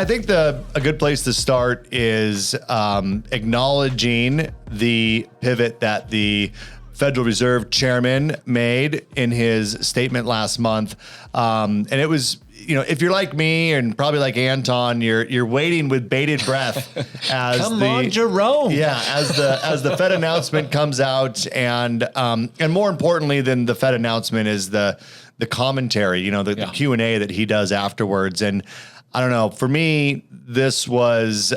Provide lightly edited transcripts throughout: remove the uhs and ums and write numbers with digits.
I think a good place to start is acknowledging the pivot that the Federal Reserve Chairman made in his statement last month. And it was, if you're like me and probably like Anton, you're waiting with bated breath as Come on, Jerome. Yeah, as the Fed announcement comes out, and more importantly than the Fed announcement is the commentary, the Q&A that he does afterwards. And I don't know, for me, this was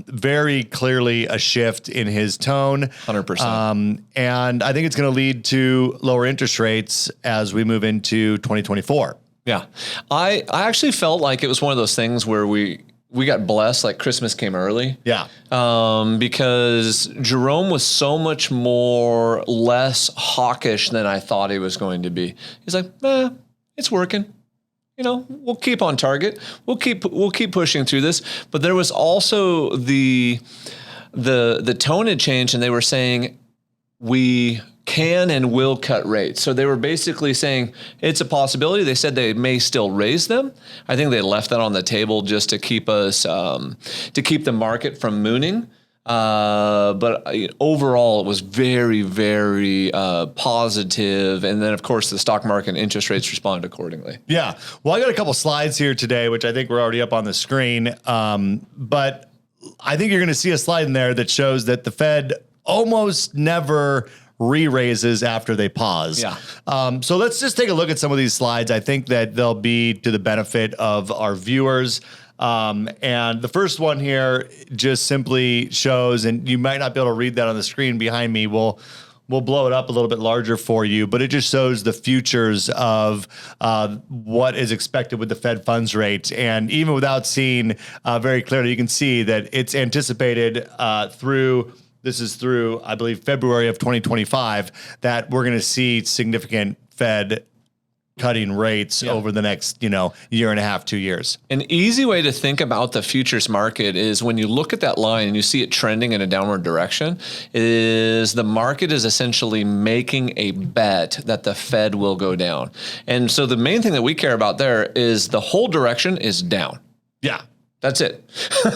very clearly a shift in his tone. 100%. And I think it's going to lead to lower interest rates as we move into 2024. Yeah. I actually felt like it was one of those things where we got blessed, like Christmas came early. Yeah. Because Jerome was so much less hawkish than I thought he was going to be. He's like, it's working. We'll keep on target. We'll keep pushing through this. But there was also the tone had changed, and they were saying we can and will cut rates. So they were basically saying it's a possibility. They said they may still raise them. I think they left that on the table just to keep us to keep the market from mooning. But overall, it was very, very positive. And then, of course, the stock market and interest rates responded accordingly. Yeah. Well, I got a couple slides here today, which I think we're already up on the screen. But I think you're going to see a slide in there that shows that the Fed almost never re-raises after they pause. Yeah. So let's just take a look at some of these slides. I think that they'll be to the benefit of our viewers. And the first one here just simply shows, and you might not be able to read that on the screen behind me. We'll blow it up a little bit larger for you, but it just shows the futures of what is expected with the Fed funds rate. And even without seeing very clearly, you can see that it's anticipated through, I believe, February of 2025, that we're going to see significant Fed cutting rates over the next, year and a half, 2 years. An easy way to think about the futures market is when you look at that line and you see it trending in a downward direction, is the market is essentially making a bet that the Fed will go down. And so the main thing that we care about there is the whole direction is down. Yeah. That's it.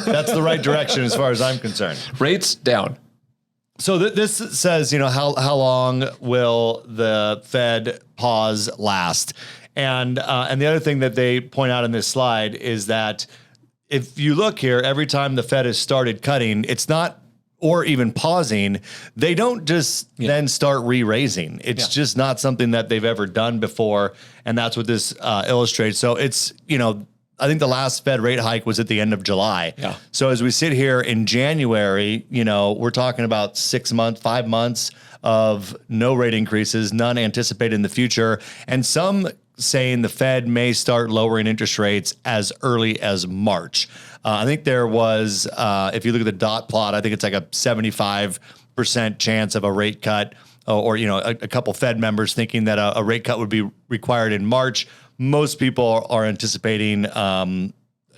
That's the right direction as far as I'm concerned. Rates down. So this says, how long will the Fed pause last? And the other thing that they point out in this slide is that if you look here, every time the Fed has started cutting, it's not, or even pausing, they don't just then start re-raising. It's just not something that they've ever done before. And that's what this illustrates. So it's, I think the last Fed rate hike was at the end of July. Yeah. So as we sit here in January, we're talking about 5 months of no rate increases, none anticipated in the future. And some saying the Fed may start lowering interest rates as early as March. I think there was, if you look at the dot plot, I think it's like a 75% chance of a rate cut, or a couple Fed members thinking that a rate cut would be required in March. Most people are anticipating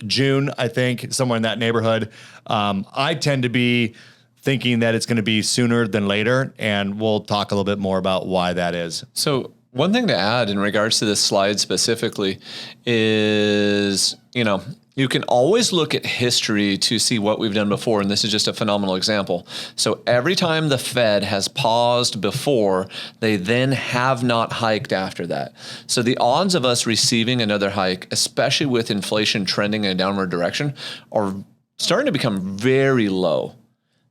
June, I think, somewhere in that neighborhood. I tend to be thinking that it's going to be sooner than later, and we'll talk a little bit more about why that is. So one thing to add in regards to this slide specifically is, you can always look at history to see what we've done before, and this is just a phenomenal example. So every time the Fed has paused before, they then have not hiked after that. So the odds of us receiving another hike, especially with inflation trending in a downward direction, are starting to become very low.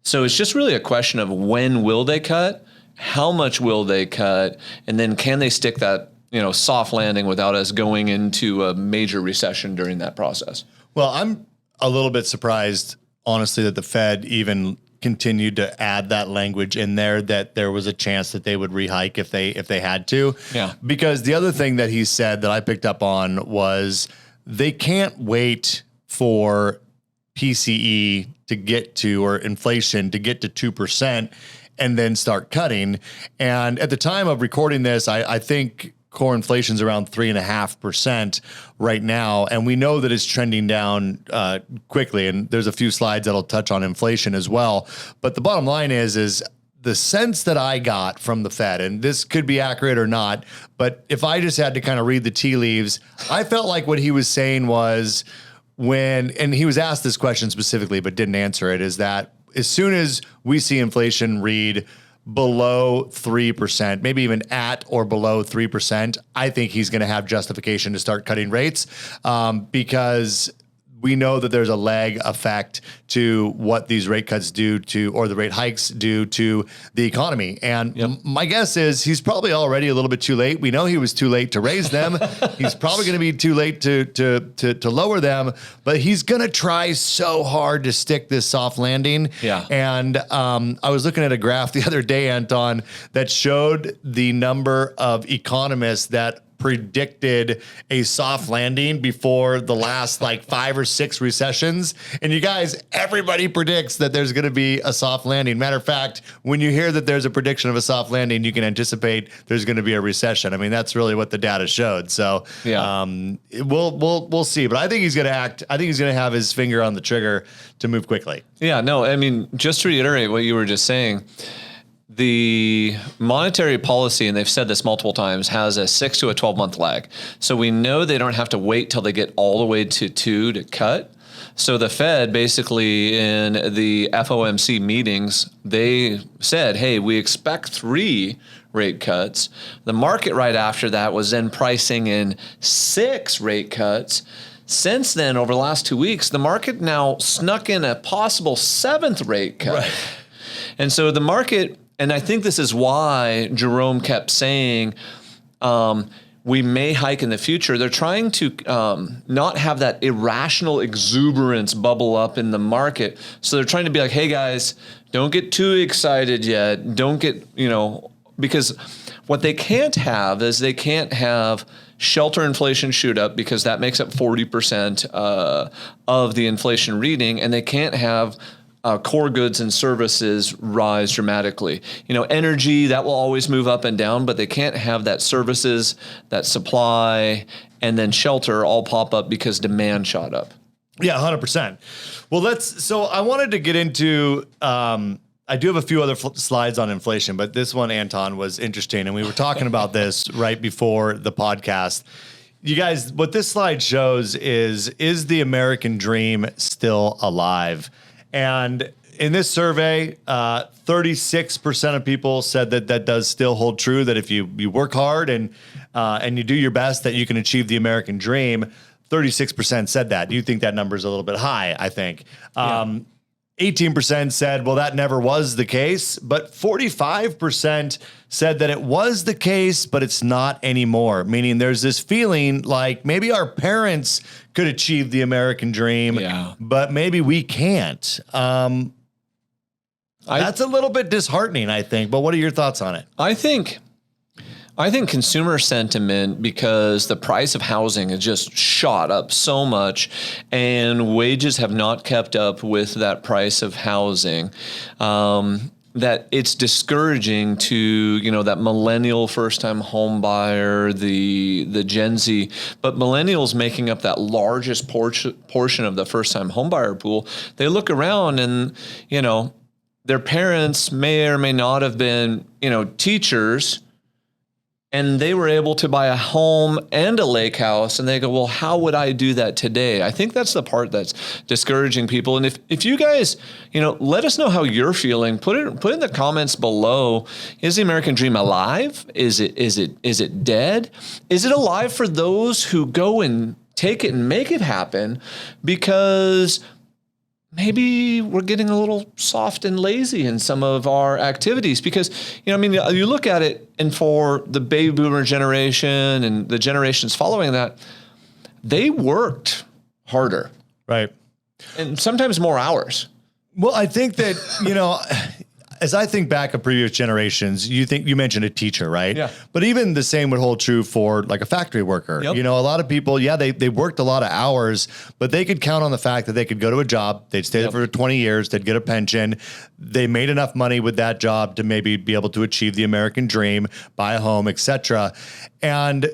So it's just really a question of when will they cut, how much will they cut, and then can they stick that soft landing without us going into a major recession during that process. Well, I'm a little bit surprised, honestly, that the Fed even continued to add that language in there, that there was a chance that they would re-hike if they had to. Yeah. Because the other thing that he said that I picked up on was they can't wait for PCE to get to, or inflation to get to 2% and then start cutting. And at the time of recording this, I think core inflation's around 3.5% right now. And we know that it's trending down quickly. And there's a few slides that'll touch on inflation as well. But the bottom line is the sense that I got from the Fed, and this could be accurate or not, but if I just had to kind of read the tea leaves, I felt like what he was saying was, and he was asked this question specifically, but didn't answer it, is that as soon as we see inflation read below 3%, maybe even at or below 3%, I think he's going to have justification to start cutting rates because we know that there's a lag effect to what these rate cuts do to, or the rate hikes do to the economy. And my guess is he's probably already a little bit too late. We know he was too late to raise them. He's probably going to be too late to lower them, but he's going to try so hard to stick this soft landing. Yeah. And I was looking at a graph the other day, Anton, that showed the number of economists that predicted a soft landing before the last like 5 or 6 recessions. And you guys, everybody predicts that there's going to be a soft landing. Matter of fact, when you hear that there's a prediction of a soft landing, you can anticipate there's going to be a recession. I mean, that's really what the data showed. So we'll see. But I think he's going to act. I think he's going to have his finger on the trigger to move quickly. Yeah, no, I mean, just to reiterate what you were just saying, the monetary policy, and they've said this multiple times, has a 6 to a 12-month lag. So we know they don't have to wait till they get all the way to 2 to cut. So the Fed basically in the FOMC meetings, they said, hey, we expect 3 rate cuts. The market right after that was then pricing in 6 rate cuts. Since then, over the last 2 weeks, the market now snuck in a possible 7th rate cut. Right. And so the market, and I think this is why Jerome kept saying we may hike in the future. They're trying to not have that irrational exuberance bubble up in the market. So they're trying to be like, hey guys, don't get too excited yet. Don't get, because what they can't have is they can't have shelter inflation shoot up because that makes up 40% of the inflation reading, and they can't have core goods and services rise dramatically. Energy, that will always move up and down, but they can't have that services, that supply, and then shelter all pop up because demand shot up. Yeah, 100%. Well, so I wanted to get into, I do have a few other slides on inflation, but this one, Anton, was interesting. And we were talking about this right before the podcast. You guys, what this slide shows is the American dream still alive? And in this survey, 36% of people said that does still hold true, that if you work hard and you do your best, that you can achieve the American dream. 36% said that. You think that number is a little bit high, I think. 18% said, well, that never was the case, but 45% said that it was the case, but it's not anymore. Meaning there's this feeling like maybe our parents could achieve the American dream, but maybe we can't. That's a little bit disheartening, I think, but what are your thoughts on it? I think consumer sentiment, because the price of housing has just shot up so much and wages have not kept up with that price of housing, that it's discouraging to, that millennial first-time home buyer, the Gen Z, but millennials making up that largest portion of the first-time home buyer pool. They look around and, their parents may or may not have been, teachers, and they were able to buy a home and a lake house, and they go, well, how would I do that today? I think that's the part that's discouraging people. And if you guys, let us know how you're feeling. Put in the comments below. Is the American dream alive? Is it dead? Is it alive for those who go and take it and make it happen? Because maybe we're getting a little soft and lazy in some of our activities because, you look at it, and for the baby boomer generation and the generations following that, they worked harder. Right. And sometimes more hours. Well, I think that, as I think back of previous generations, you mentioned a teacher, right? Yeah. But even the same would hold true for like a factory worker. Yep. A lot of people, they worked a lot of hours, but they could count on the fact that they could go to a job, they'd stay there for 20 years, they'd get a pension, they made enough money with that job to maybe be able to achieve the American dream, buy a home, etc. And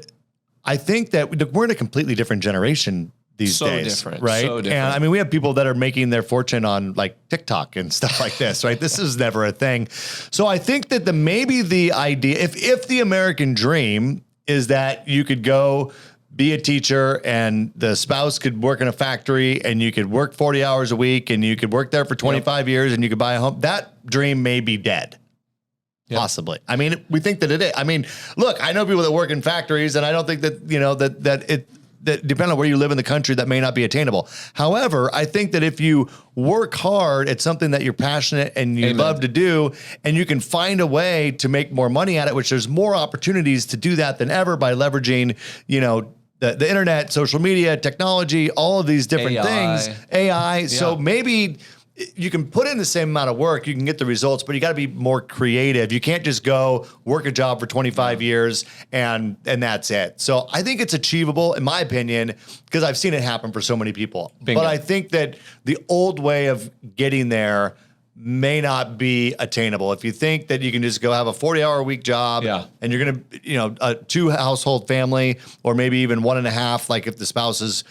I think that we're in a completely different generation these days, different, right? So different. And I mean, we have people that are making their fortune on like TikTok and stuff like this, right? This is never a thing. So I think that maybe the idea, if the American dream is that you could go be a teacher and the spouse could work in a factory and you could work 40 hours a week and you could work there for 25 years and you could buy a home, that dream may be dead. Possibly. I mean, we think that it is. I mean, look, I know people that work in factories and I don't think that, that depending on where you live in the country, that may not be attainable. However, I think that if you work hard at something that you're passionate and you love to do, and you can find a way to make more money at it, which there's more opportunities to do that than ever by leveraging, the internet, social media, technology, all of these different things, AI. Yeah. So maybe you can put in the same amount of work, you can get the results, but you got to be more creative. You can't just go work a job for 25 years and that's it. So I think it's achievable, in my opinion, because I've seen it happen for so many people. Bingo. But I think that the old way of getting there may not be attainable. If you think that you can just go have a 40-hour-a-week job and you're going to, a 2-household family, or maybe even 1.5, like if the spouse is,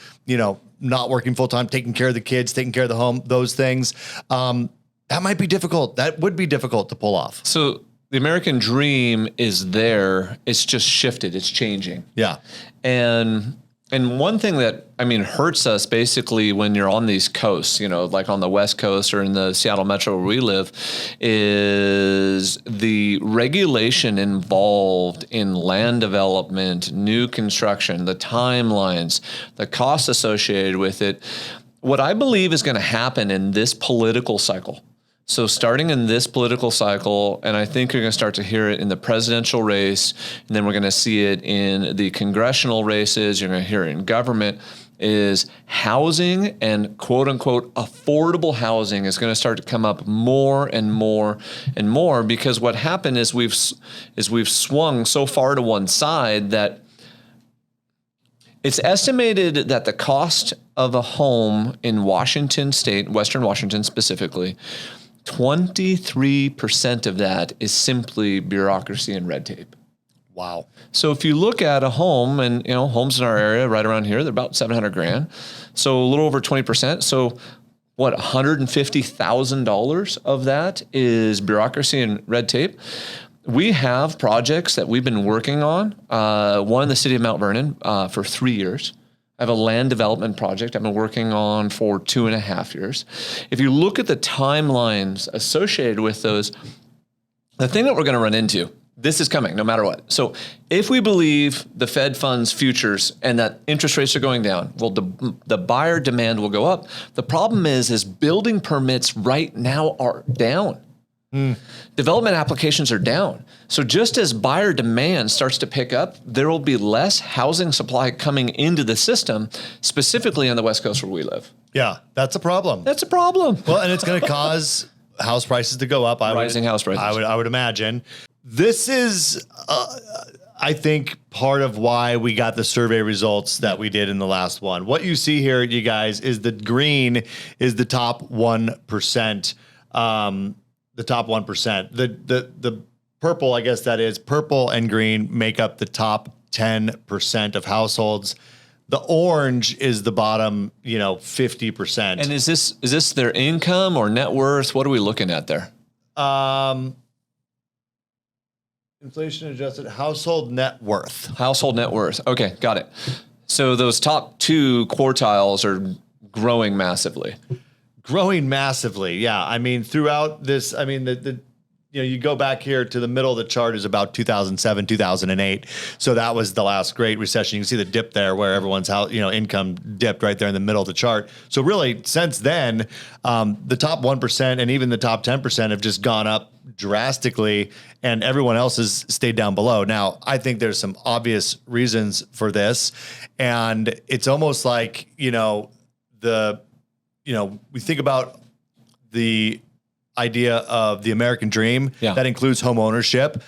not working full-time, taking care of the kids, taking care of the home, those things, that might be difficult. That would be difficult to pull off. So the American dream is there. It's just shifted. It's changing. Yeah. And one thing that, hurts us basically when you're on these coasts, like on the West Coast or in the Seattle metro where we live, is the regulation involved in land development, new construction, the timelines, the costs associated with it. What I believe is going to happen in this political cycle. So starting in this political cycle, and I think you're going to start to hear it in the presidential race, and then we're going to see it in the congressional races, you're going to hear it in government, is housing and quote unquote affordable housing is going to start to come up more and more and more, because what happened is we've swung so far to one side that it's estimated that the cost of a home in Washington state, Western Washington specifically, 23% of that is simply bureaucracy and red tape. Wow. So if you look at a home, and homes in our area right around here, they're about $700,000. So a little over 20%. So what, $150,000 of that is bureaucracy and red tape. We have projects that we've been working on. One in the city of Mount Vernon for 3 years. I have a land development project I've been working on for 2.5 years. If you look at the timelines associated with those, the thing that we're going to run into, this is coming no matter what. So if we believe the Fed funds futures and that interest rates are going down, well, the buyer demand will go up. The problem is building permits right now are down. Development applications are down. So just as buyer demand starts to pick up, there will be less housing supply coming into the system, specifically on the West Coast where we live. Yeah, that's a problem. That's a problem. Well, and it's going to cause house prices to go up. Rising house prices. I would imagine. This is, I think, part of why we got the survey results that we did in the last one. What you see here, you guys, is the green is the top 1%. The top 1%. The purple, I guess that is, purple and green make up the top 10% of households. The orange is the bottom, 50%. And is this their income or net worth? What are we looking at there? Inflation adjusted household net worth. Household net worth. Okay, got it. So those top 2 quartiles are growing massively. Growing massively, yeah. Throughout this, you go back here to the middle of the chart is about 2007, 2008. So that was the last great recession. You can see the dip there where everyone's income dipped right there in the middle of the chart. So really, since then, the top 1% and even the top 10% have just gone up drastically, and everyone else has stayed down below. Now, I think there's some obvious reasons for this, and it's almost like we think about the idea of the American dream that includes home ownership.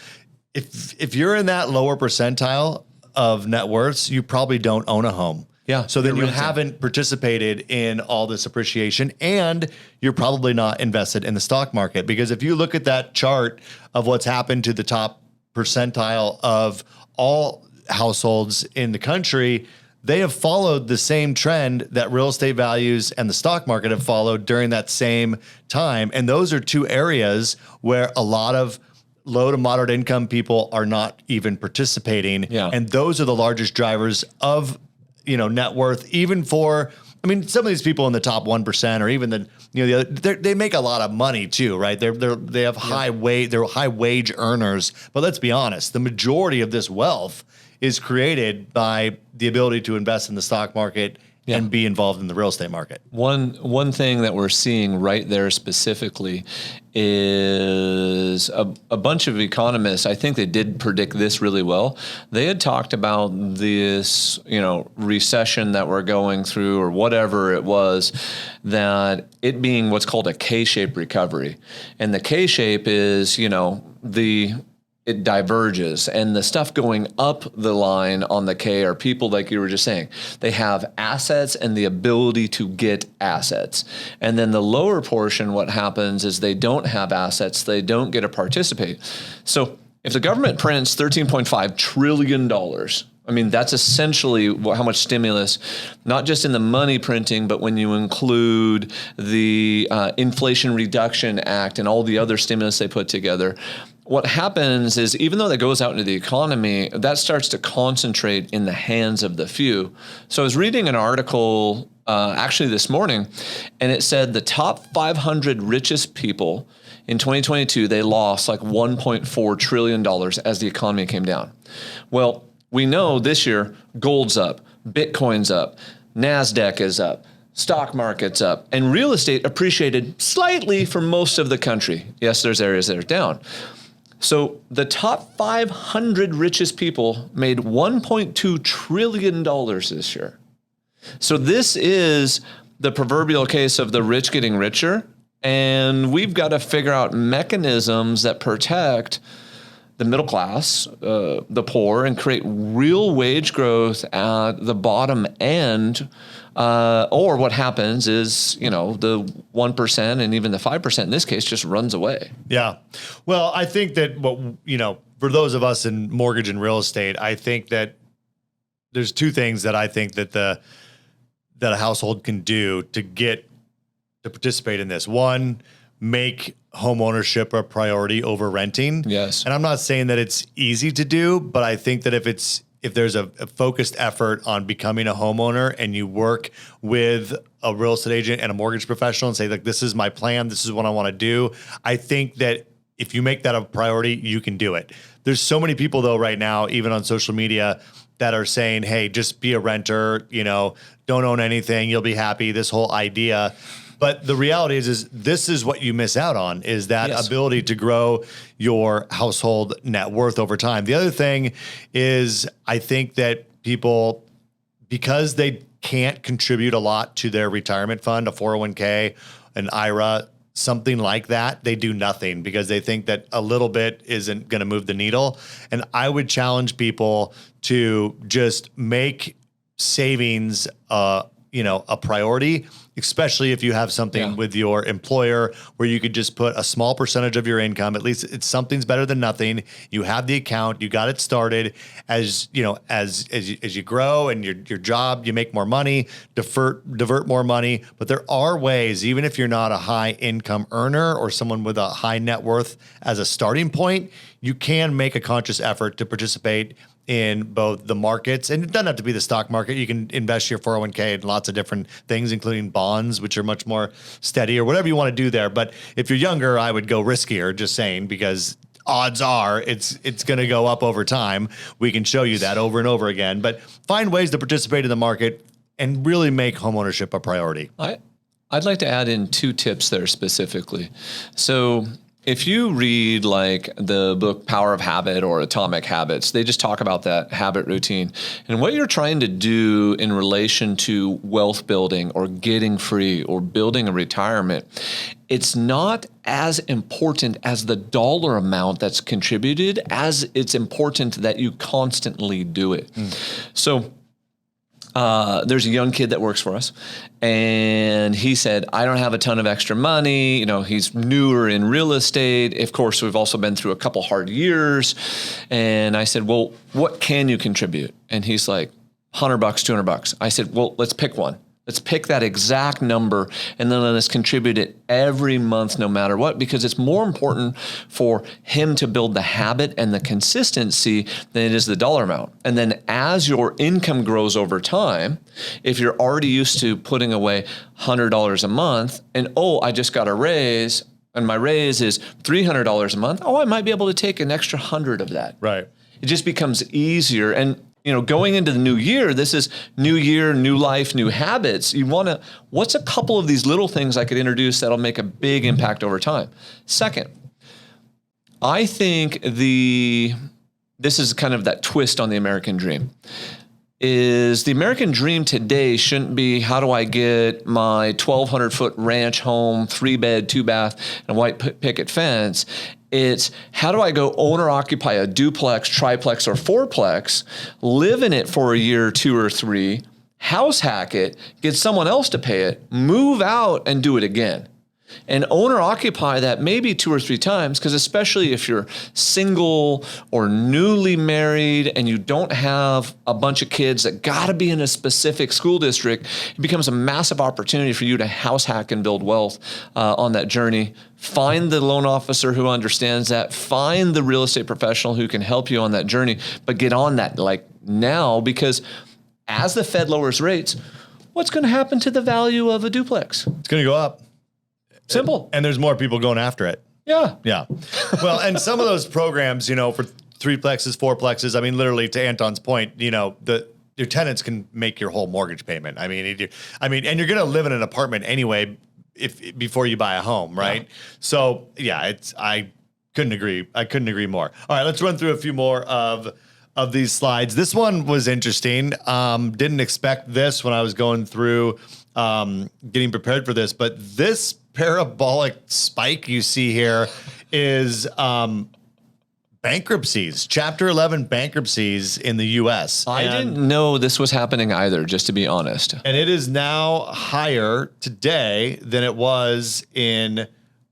If you're in that lower percentile of net worths, you probably don't own a home. Yeah. So then you haven't participated in all this appreciation, and you're probably not invested in the stock market, because if you look at that chart of what's happened to the top percentile of all households in the country, they have followed the same trend that real estate values and the stock market have followed during that same time. And those are 2 areas where a lot of low to moderate income people are not even participating. Yeah. And those are the largest drivers of, net worth, even for, some of these people in the top 1% or even the other, they make a lot of money too, right? They have they're high wage earners, but let's be honest, the majority of this wealth is created by the ability to invest in the stock market and be involved in the real estate market. One thing that we're seeing right there specifically is a bunch of economists, I think they did predict this really well. They had talked about this, recession that we're going through or whatever it was, that it being what's called a K-shaped recovery. And the K-shape is, it diverges, and the stuff going up the line on the K are people like you were just saying. They have assets and the ability to get assets. And then the lower portion, what happens is they don't have assets, they don't get to participate. So if the government prints $13.5 trillion, that's essentially how much stimulus, not just in the money printing, but when you include the Inflation Reduction Act and all the other stimulus they put together. What happens is, even though that goes out into the economy, that starts to concentrate in the hands of the few. So I was reading an article actually this morning, and it said the top 500 richest people in 2022, they lost like $1.4 trillion as the economy came down. Well, we know this year, gold's up, Bitcoin's up, NASDAQ is up, stock market's up, and real estate appreciated slightly for most of the country. Yes, there's areas that are down. So the top 500 richest people made $1.2 trillion this year. So this is the proverbial case of the rich getting richer, and we've got to figure out mechanisms that protect the middle class, the poor, and create real wage growth at the bottom end. Or what happens is, the 1% and even the 5% in this case just runs away. Yeah. Well, I think that for those of us in mortgage and real estate, I think that there's two things that I think that that a household can do to participate in this. One, make home ownership a priority over renting. Yes. And I'm not saying that it's easy to do, but I think that if there's a focused effort on becoming a homeowner and you work with a real estate agent and a mortgage professional and say, like, this is my plan, this is what I want to do, I think that if you make that a priority, you can do it. There's so many people, though, right now, even on social media, that are saying, hey, just be a renter, don't own anything, you'll be happy, this whole idea. But the reality is this is what you miss out on, is that ability to grow your household net worth over time. The other thing is, I think that people, because they can't contribute a lot to their retirement fund, a 401k, an IRA, something like that, they do nothing because they think that a little bit isn't going to move the needle. And I would challenge people to just make savings, a priority, especially if you have something with your employer where you could just put a small percentage of your income. At least it's something's better than nothing. You have the account, you got it started. As you grow and your job, you make more money, divert more money. But there are ways, even if you're not a high income earner or someone with a high net worth as a starting point, you can make a conscious effort to participate in both the markets, and it doesn't have to be the stock market. You can invest your 401k in lots of different things, including bonds, which are much more steady, or whatever you want to do there. But if you're younger, I would go riskier, just saying, because odds are it's going to go up over time. We can show you that over and over again, but find ways to participate in the market and really make homeownership a priority. I'd like to add in 2 tips there specifically. So if you read like the book Power of Habit or Atomic Habits, they just talk about that habit routine. And what you're trying to do in relation to wealth building or getting free or building a retirement, it's not as important as the dollar amount that's contributed as it's important that you constantly do it. So there's a young kid that works for us, and he said, I don't have a ton of extra money. He's newer in real estate. Of course, we've also been through a couple hard years. And I said, well, what can you contribute? And he's like, $100, $200. I said, well, let's pick one. Let's pick that exact number and then let us contribute it every month, no matter what, because it's more important for him to build the habit and the consistency than it is the dollar amount. And then as your income grows over time, if you're already used to putting away $100 a month and, I just got a raise and my raise is $300 a month. I might be able to take an extra 100 of that. Right. It just becomes easier. And going into the new year, this is new year, new life, new habits. What's a couple of these little things I could introduce that'll make a big impact over time? Second, I think this is kind of that twist on the American dream. Is the American dream today shouldn't be how do I get my 1,200-foot ranch home, 3-bed, 2-bath, and white picket fence. It's how do I go owner-occupy a duplex, triplex, or fourplex, live in it for a year, 2 or 3, house hack it, get someone else to pay it, move out, and do it again. And owner-occupy that maybe 2 or 3 times, because especially if you're single or newly married and you don't have a bunch of kids that got to be in a specific school district, it becomes a massive opportunity for you to house hack and build wealth on that journey. Find the loan officer who understands that. Find the real estate professional who can help you on that journey. But get on that like now, because as the Fed lowers rates, what's going to happen to the value of a duplex? It's going to go up. Simple. And there's more people going after it. Yeah. Yeah. Well, and some of those programs, for 3-plexes, 4-plexes, I mean, literally to Anton's point, your tenants can make your whole mortgage payment. I mean, and you're going to live in an apartment anyway before you buy a home, right? Yeah. So yeah, I couldn't agree more. All right, let's run through a few more of these slides. This one was interesting. Didn't expect this when I was going through getting prepared for this, but this parabolic spike you see here is bankruptcies, Chapter 11 bankruptcies in the U.S. I didn't know this was happening either, just to be honest. And it is now higher today than it was in, in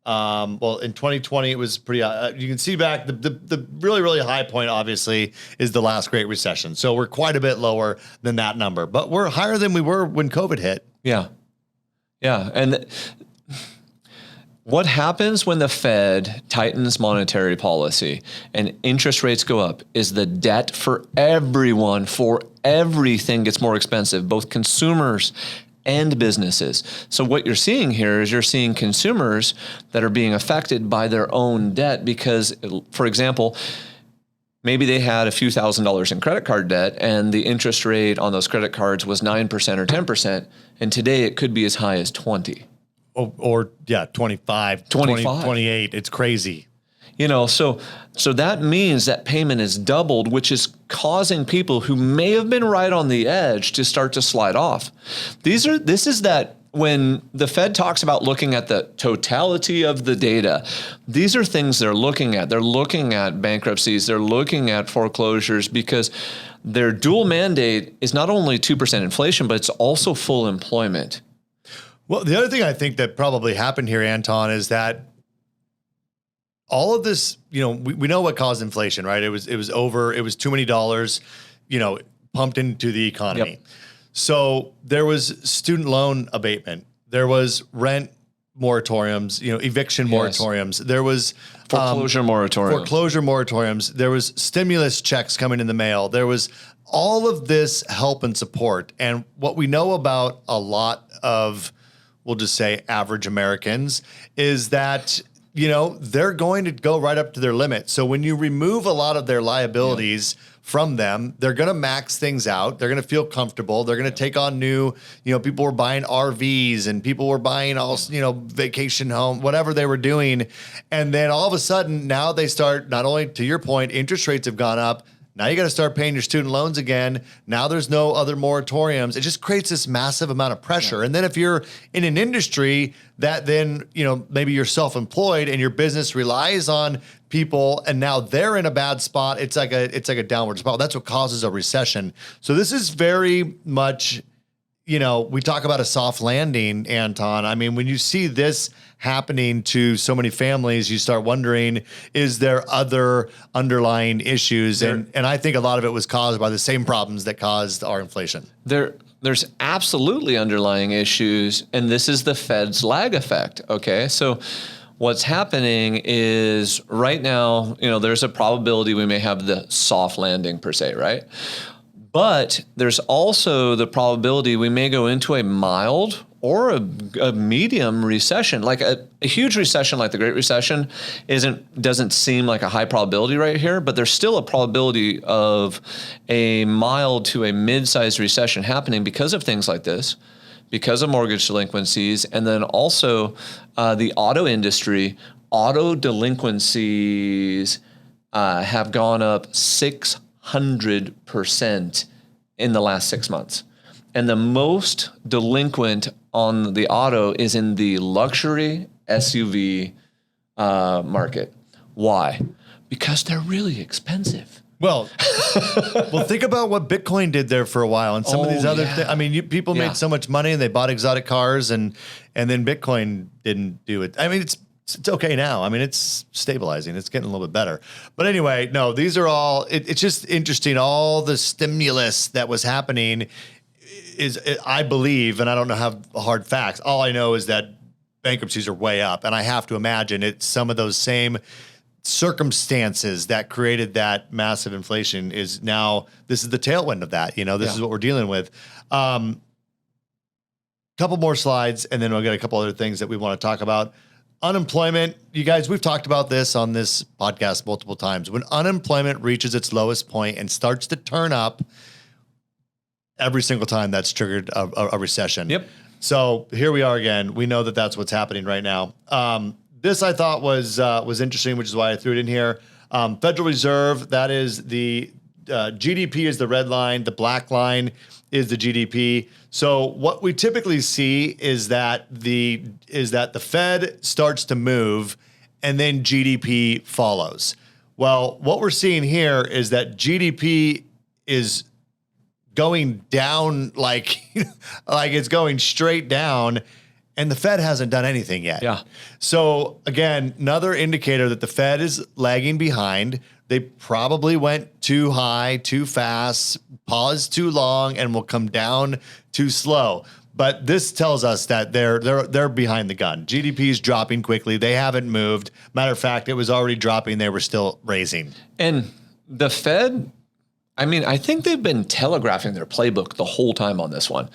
2020, it was pretty, you can see back, the really, really high point, obviously, is the last Great Recession. So we're quite a bit lower than that number, but we're higher than we were when COVID hit. Yeah. Yeah. And what happens when the Fed tightens monetary policy and interest rates go up is the debt for everyone, for everything gets more expensive, both consumers and businesses. So what you're seeing here is you're seeing consumers that are being affected by their own debt because, for example, maybe they had a few $1,000s in credit card debt and the interest rate on those credit cards was 9% or 10%. And today it could be as high as 20. Or 25, 28. It's crazy. So that means that payment is doubled, which is causing people who may have been right on the edge to start to slide off. This is that when the Fed talks about looking at the totality of the data, these are things they're looking at. They're looking at bankruptcies. They're looking at foreclosures because their dual mandate is not only 2% inflation, but it's also full employment. Well, the other thing I think that probably happened here, Anton, is that all of this, we know what caused inflation, right? It was too many dollars, pumped into the economy. Yep. So there was student loan abatement. There was rent moratoriums, eviction moratoriums. There was foreclosure moratoriums. There was stimulus checks coming in the mail. There was all of this help and support. And what we know about a lot of, we'll just say average Americans, is that, they're going to go right up to their limit. So when you remove a lot of their liabilities from them, they're going to max things out. They're going to feel comfortable. They're going to take on new, people were buying RVs and people were buying all, vacation home, whatever they were doing. And then all of a sudden now they start, not only to your point, interest rates have gone up. Now you got to start paying your student loans again. Now there's no other moratoriums. It just creates this massive amount of pressure. Yeah. And then if you're in an industry that then, maybe you're self-employed and your business relies on people and now they're in a bad spot, it's like a downward spiral. That's what causes a recession. So this is very much, we talk about a soft landing, Anton. I mean, when you see this happening to so many families, you start wondering, is there other underlying issues? And I think a lot of it was caused by the same problems that caused our inflation. there's absolutely underlying issues, and this is the Fed's lag effect. Okay, so what's happening is right now, there's a probability we may have the soft landing per se, right? But there's also the probability we may go into a mild or a medium recession. Like a huge recession like the Great Recession doesn't seem like a high probability right here, but there's still a probability of a mild to a mid-sized recession happening because of things like this, because of mortgage delinquencies, and then also the auto industry. Auto delinquencies have gone up 600% in the last 6 months. And the most delinquent on the auto is in the luxury SUV market. Why? Because they're really expensive. Well, think about what Bitcoin did there for a while, and some of these other things. I mean, people made so much money and they bought exotic cars, and then Bitcoin didn't do it. I mean, it's okay now. I mean, it's stabilizing. It's getting a little bit better. But anyway, no, these are all. It's just interesting. All the stimulus that was happening I believe, and I don't know how hard facts. All I know is that bankruptcies are way up, and I have to imagine it's some of those same circumstances that created that massive inflation is now, this is the tailwind of that. This is what we're dealing with. Couple more slides, and then we'll get a couple other things that we want to talk about. Unemployment, you guys, we've talked about this on this podcast multiple times. When unemployment reaches its lowest point and starts to turn up, every single time that's triggered a recession. Yep. So here we are again. We know that that's what's happening right now. This I thought was interesting, which is why I threw it in here. Federal Reserve, that is the GDP is the red line. The black line is the GDP. So what we typically see is that the Fed starts to move and then GDP follows. Well, what we're seeing here is that GDP is going down like it's going straight down, and the Fed hasn't done anything yet. Yeah. So again, another indicator that the Fed is lagging behind. They probably went too high, too fast, paused too long, and will come down too slow. But this tells us that they're behind the gun. GDP is dropping quickly. They haven't moved. Matter of fact, it was already dropping. They were still raising. And the Fed, I think they've been telegraphing their playbook the whole time on this one.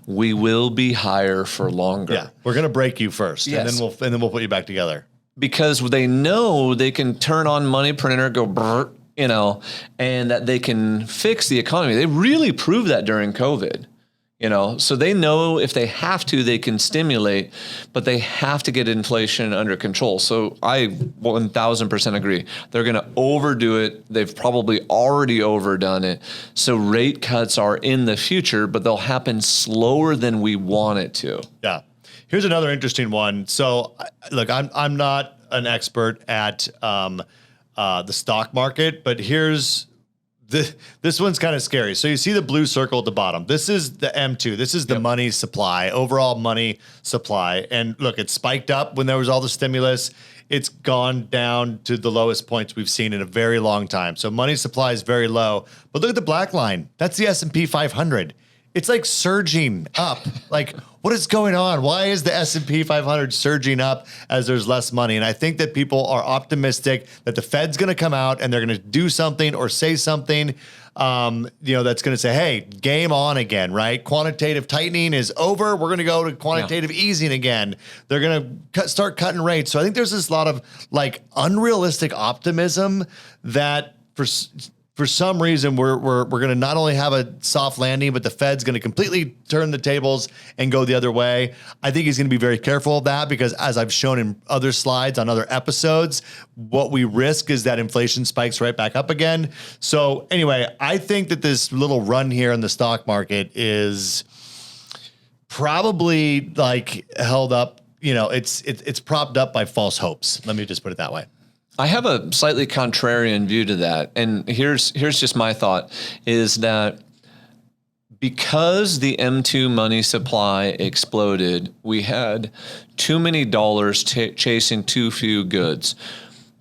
We will be higher for longer. Yeah, we're going to break you first, and then we'll put you back together. Because they know they can turn on money printer, go brr, and that they can fix the economy. They really proved that during COVID. So they know if they have to, they can stimulate, but they have to get inflation under control. So I 1000% agree. They're going to overdo it. They've probably already overdone it. So rate cuts are in the future, but they'll happen slower than we want it to. Yeah. Here's another interesting one. So look, I'm not an expert at the stock market, but here's this one's kind of scary. So you see the blue circle at the bottom. This is the M2. This is the money supply, overall money supply. And look, it spiked up when there was all the stimulus. It's gone down to the lowest points we've seen in a very long time. So money supply is very low. But look at the black line. That's the S&P 500. It's like surging up. Like, what is going on? Why is the S&P 500 surging up as there's less money? And I think that people are optimistic that the Fed's going to come out and they're going to do something or say something, that's going to say, hey, game on again, right? Quantitative tightening is over. We're going to go to quantitative easing again. They're going to start cutting rates. So I think there's this lot of unrealistic optimism that for some reason, we're going to not only have a soft landing, but the Fed's going to completely turn the tables and go the other way. I think he's going to be very careful of that because, as I've shown in other slides on other episodes, what we risk is that inflation spikes right back up again. So anyway, I think that this little run here in the stock market is probably held up. It's propped up by false hopes. Let me just put it that way. I have a slightly contrarian view to that. And here's just my thought is that because the M2 money supply exploded, we had too many dollars chasing too few goods.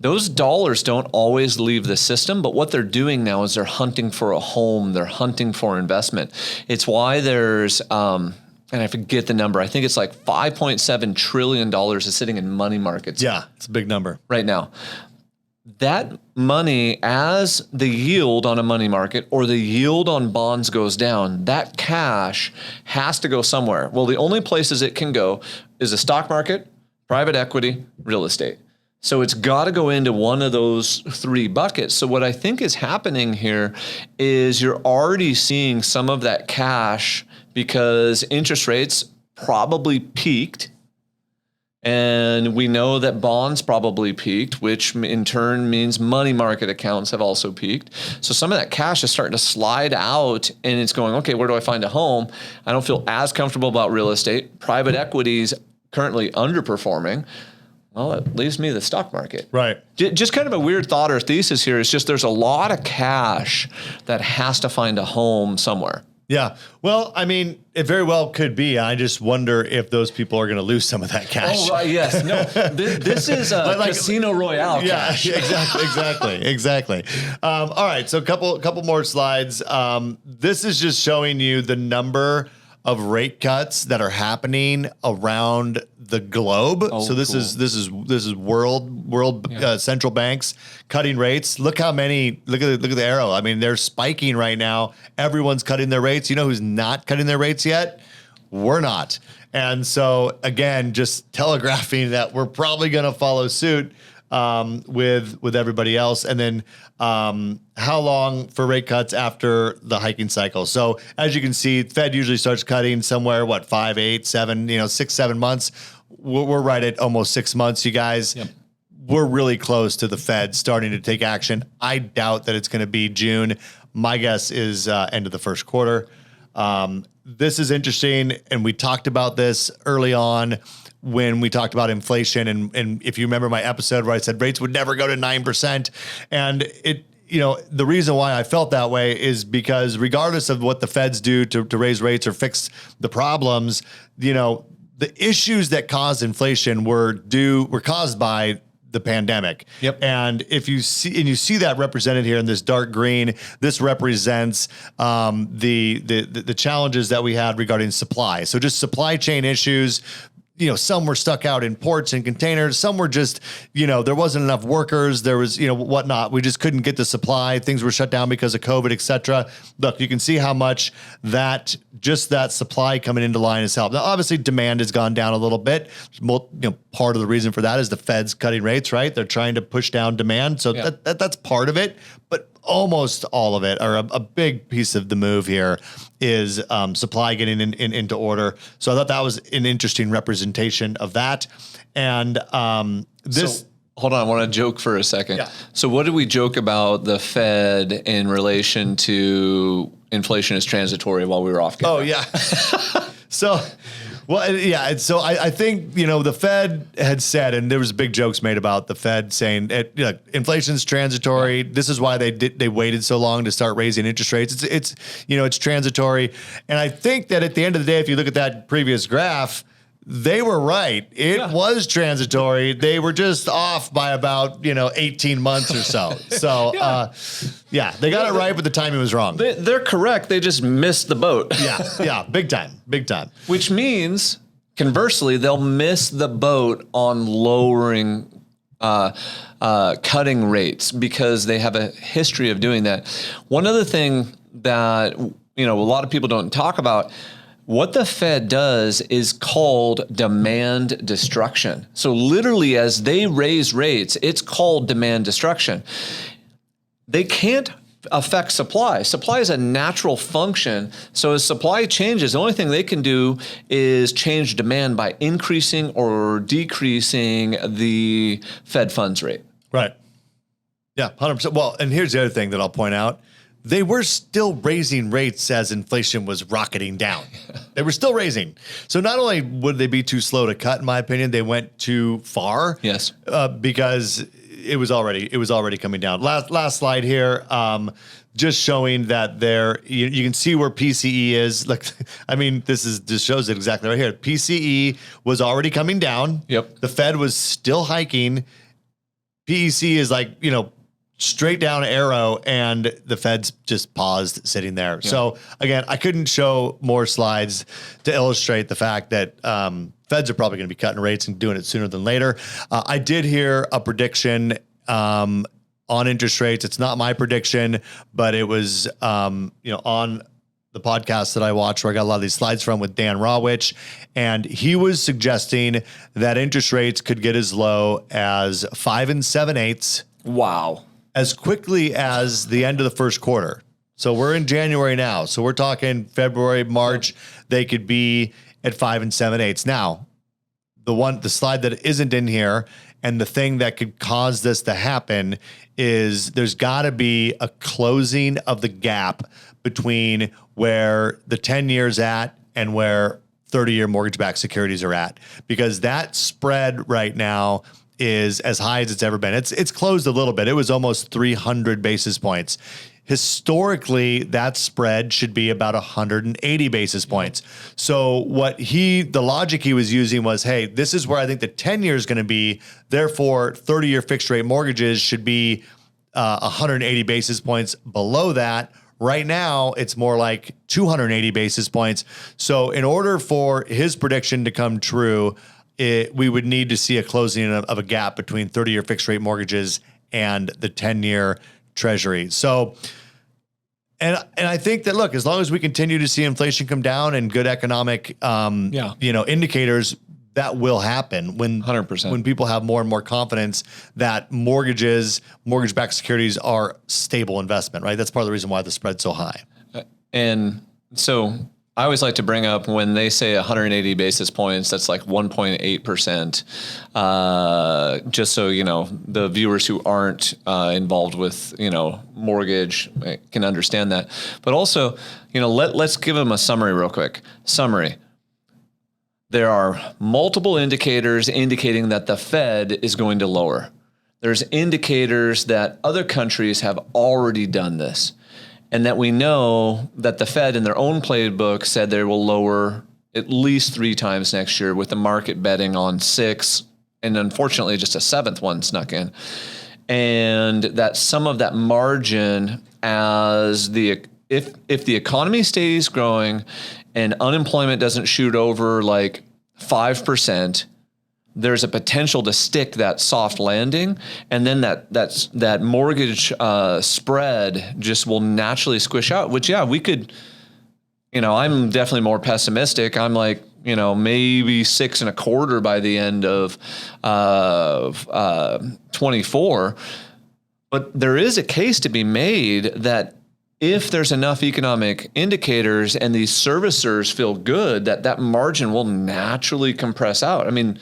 Those dollars don't always leave the system, but what they're doing now is they're hunting for a home. They're hunting for investment. It's why there's, and I forget the number. I think it's like $5.7 trillion is sitting in money markets. Yeah, it's a big number right now. That money, as the yield on a money market or the yield on bonds goes down, that cash has to go somewhere. Well, the only places it can go is the stock market, private equity, real estate. So it's got to go into one of those three buckets. So what I think is happening here is you're already seeing some of that cash because interest rates probably peaked. And we know that bonds probably peaked, which in turn means money market accounts have also peaked. So some of that cash is starting to slide out and it's going, okay, where do I find a home? I don't feel as comfortable about real estate. Private equity's currently underperforming. Well, it leaves me the stock market. Right. Just kind of a weird thought or thesis here is just there's a lot of cash that has to find a home somewhere. Yeah. Well, I mean, it very well could be. I just wonder if those people are going to lose some of that cash. Oh, right. Yes. No, this is a Casino Royale cash. Yeah, exactly. All right. So a couple more slides. This is just showing you the number of rate cuts that are happening around the globe. Oh, so this cool. is world central banks cutting rates. Look how many. Look at the arrow. I mean, they're spiking right now. Everyone's cutting their rates. You know who's not cutting their rates yet? We're not. And so again, just telegraphing that we're probably going to follow suit with everybody else. And then how long for rate cuts after the hiking cycle? So as you can see, Fed usually starts cutting somewhere, 5, 8, 7, 6, 7 months. We're right at almost 6 months, you guys. Yep. We're really close to the Fed starting to take action. I doubt that it's going to be June. My guess is end of the first quarter. This is interesting, and we talked about this early on when we talked about inflation. And if you remember my episode where I said rates would never go to 9%, and the reason why I felt that way is because regardless of what the Feds do to raise rates or fix the problems, the issues that caused inflation were caused by the pandemic. Yep. And you see that represented here in this dark green, this represents the challenges that we had regarding supply. So just supply chain issues. Some were stuck out in ports and containers. Some were just, there wasn't enough workers. There was, whatnot. We just couldn't get the supply. Things were shut down because of COVID, et cetera. Look, you can see how much that supply coming into line has helped. Now, obviously, demand has gone down a little bit. Part of the reason for that is the Fed's cutting rates, right? They're trying to push down demand. So that's part of it. But almost all of it, or a big piece of the move here, is supply getting into order. So I thought that was an interesting representation of that. And this. So, hold on, I want to joke for a second. Yeah. So what did we joke about the Fed in relation to inflation is transitory while we were off camera? Oh, yeah. So I think, the Fed had said, and there was big jokes made about the Fed saying, inflation's transitory. This is why they waited so long to start raising interest rates. It's transitory. And I think that at the end of the day, if you look at that previous graph, they were right. It was transitory. They were just off by about, 18 months or so. So, they got it right, but the timing was wrong. They're correct. They just missed the boat. Yeah, big time. Which means, conversely, they'll miss the boat on lowering, cutting rates because they have a history of doing that. One other thing that, a lot of people don't talk about, what the Fed does is called demand destruction. So literally, as they raise rates, it's called demand destruction. They can't affect supply. Supply is a natural function. So as supply changes, the only thing they can do is change demand by increasing or decreasing the Fed funds rate. Right. Yeah, 100%. Well, and here's the other thing that I'll point out. They were still raising rates as inflation was rocketing down. They were still raising. So not only would they be too slow to cut, in my opinion, they went too far. Yes. Because it was already coming down. Last slide here, just showing that you can see where PCE is. Like, I mean, this shows it exactly right here. PCE was already coming down. Yep. The Fed was still hiking. PEC is like, straight down arrow, and the Fed's just paused sitting there. Yeah. So again, I couldn't show more slides to illustrate the fact that Feds are probably going to be cutting rates and doing it sooner than later. I did hear a prediction on interest rates. It's not my prediction, but it was on the podcast that I watched where I got a lot of these slides from with Dan Rawich, and he was suggesting that interest rates could get as low as 5 7/8. Wow. As quickly as the end of the first quarter. So we're in January now. So we're talking February, March, they could be at 5 7/8. Now, the slide that isn't in here, and the thing that could cause this to happen is there's got to be a closing of the gap between where the 10-year's at and where 30-year mortgage-backed securities are at, because that spread right now is as high as it's ever been. It's closed a little bit. It was almost 300 basis points. Historically, that spread should be about 180 basis points. So the logic he was using was, hey, this is where I think the 10-year is going to be. Therefore, 30-year fixed rate mortgages should be 180 basis points below that. Right now, it's more like 280 basis points. So in order for his prediction to come true, we would need to see a closing of a gap between 30-year fixed rate mortgages and the 10-year Treasury. So, and I think that, look, as long as we continue to see inflation come down and good economic, indicators, that will happen when 100%. When people have more and more confidence that mortgage-backed securities are stable investment, right? That's part of the reason why the spread's so high. And so I always like to bring up when they say 180 basis points, that's like 1.8%. Just so, the viewers who aren't involved with, mortgage can understand that. But also, let's give them a summary real quick. Summary. There are multiple indicators indicating that the Fed is going to lower. There's indicators that other countries have already done this, and that we know that the Fed in their own playbook said they will lower at least 3 times next year, with the market betting on 6, and unfortunately just a 7th one snuck in. And that some of that margin, if the economy stays growing and unemployment doesn't shoot over like 5%, there's a potential to stick that soft landing, and then that mortgage spread just will naturally squish out, which, we could, I'm definitely more pessimistic. I'm like, maybe 6.25 by the end of 24. But there is a case to be made that if there's enough economic indicators and these servicers feel good, that margin will naturally compress out. I mean,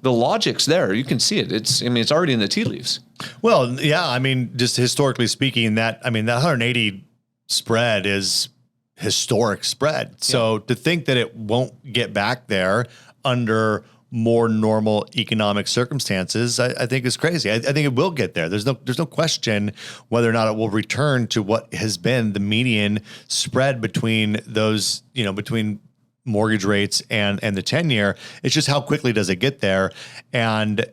the logic's there. You can see it. It's already in the tea leaves. Well, yeah. Just historically speaking, that 180 spread is historic spread. So to think that it won't get back there under more normal economic circumstances, I think is crazy. I think it will get there. There's no question whether or not it will return to what has been the median spread between those, between mortgage rates and the 10-year. It's just how quickly does it get there? And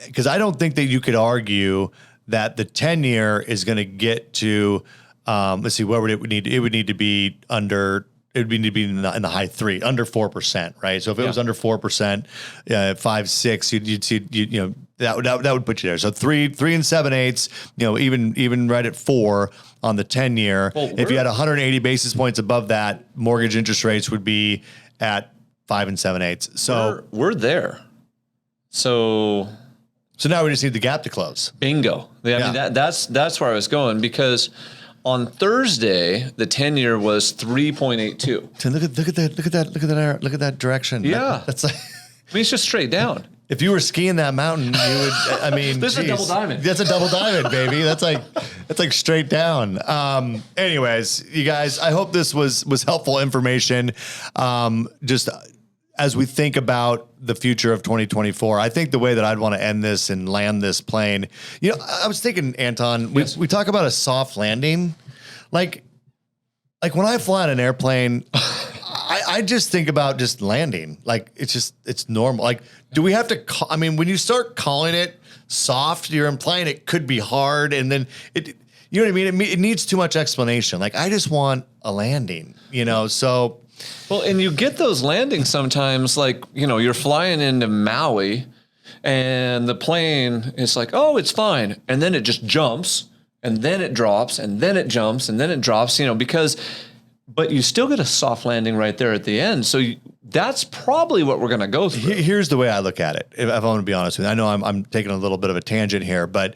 because I don't think that you could argue that the 10-year is going to get to, let's see, what would it need? It would need to be under. It would need to be in the high 3, under 4%, right? So if it was under 4%, 5, 6, you'd see, that would put you there. So 3 7/8, even right at 4 on the 10-year. Well, if you had 180 basis points above that, mortgage interest rates would be at 5 7/8. So we're there. So now we just need the gap to close. Bingo. That's where I was going, because on Thursday, the 10-year was 3.82. So look at that direction. Yeah, that's like, it's just straight down. If you were skiing that mountain, you would. This is a double diamond. That's a double diamond, baby. That's like straight down. Anyways, you guys, I hope this was helpful information. Just as we think about the future of 2024, I think the way that I'd want to end this and land this plane, I was thinking, Anton, yes. we talk about a soft landing, like when I fly in an airplane, I I just think about just landing. Like it's normal. Like, do we have to call, I mean, when you start calling it soft, you're implying it could be hard. And then you know what I mean? It needs too much explanation. Like, I just want a landing, so. Well, and you get those landings sometimes, like, you're flying into Maui and the plane is like, oh, it's fine. And then it just jumps and then it drops and then it jumps and then it drops, but you still get a soft landing right there at the end. So that's probably what we're going to go through. Here's the way I look at it. If I want to be honest with you, I know I'm taking a little bit of a tangent here, but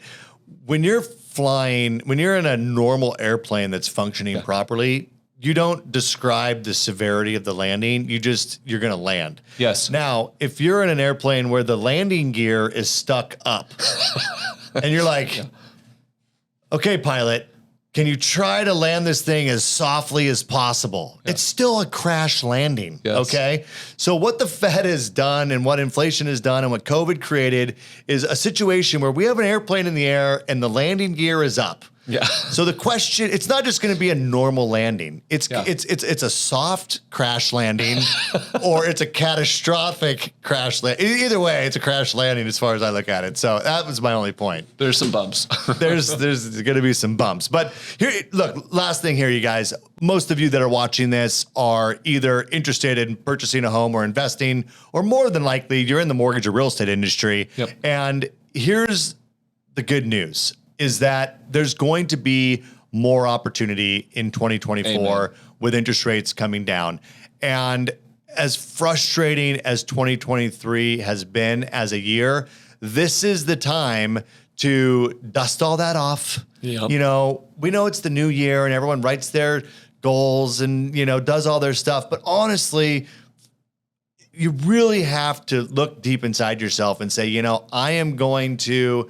when you're flying, when you're in a normal airplane that's functioning properly, you don't describe the severity of the landing. You're going to land. Yes. Now, if you're in an airplane where the landing gear is stuck up and you're like, okay, pilot, can you try to land this thing as softly as possible? Yeah. It's still a crash landing, okay? So what the Fed has done and what inflation has done and what COVID created is a situation where we have an airplane in the air and the landing gear is up. Yeah. So the question, it's not just going to be a normal landing. It's a soft crash landing or it's a catastrophic crash landing. Either way, it's a crash landing as far as I look at it. So that was my only point. There's some bumps. There's going to be some bumps. But here, look, last thing here, you guys, most of you that are watching this are either interested in purchasing a home or investing, or more than likely you're in the mortgage or real estate industry. Yep. And here's the good news. Is that there's going to be more opportunity in 2024 Amen. With interest rates coming down. And as frustrating as 2023 has been as a year, this is the time to dust all that off. Yep. We know it's the new year and everyone writes their goals and, does all their stuff. But honestly, you really have to look deep inside yourself and say, I am going to...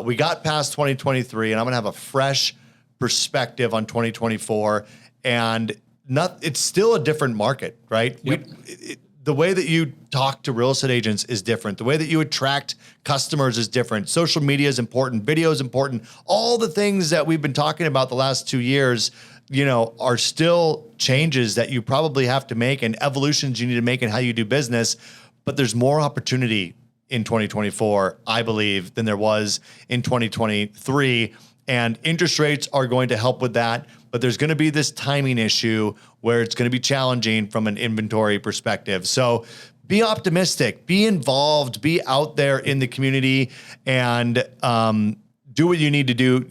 we got past 2023 and I'm going to have a fresh perspective on 2024 and it's still a different market, right? Yep. The way that you talk to real estate agents is different. The way that you attract customers is different. Social media is important. Video is important. All the things that we've been talking about the last 2 years, are still changes that you probably have to make and evolutions you need to make in how you do business, but there's more opportunity in 2024, I believe, than there was in 2023. And interest rates are going to help with that. But there's going to be this timing issue where it's going to be challenging from an inventory perspective. So be optimistic, be involved, be out there in the community and do what you need to do.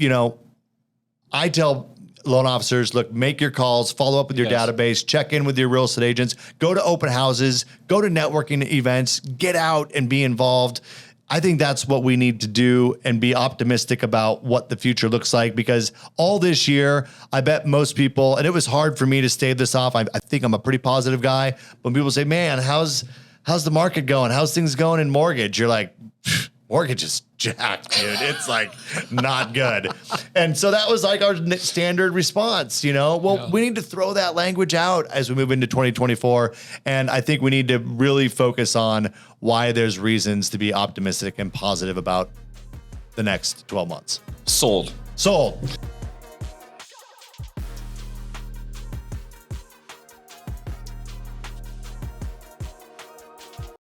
I tell loan officers, look, make your calls, follow up with your database, check in with your real estate agents, go to open houses, go to networking events, get out and be involved. I think that's what we need to do and be optimistic about what the future looks like, because all this year, I bet most people, and it was hard for me to stave this off. I think I'm a pretty positive guy. When people say, man, how's the market going? How's things going in mortgage? You're like, mortgage is jacked, dude. It's like not good. And so that was like our standard response, we need to throw that language out as we move into 2024. And I think we need to really focus on why there's reasons to be optimistic and positive about the next 12 months. Sold.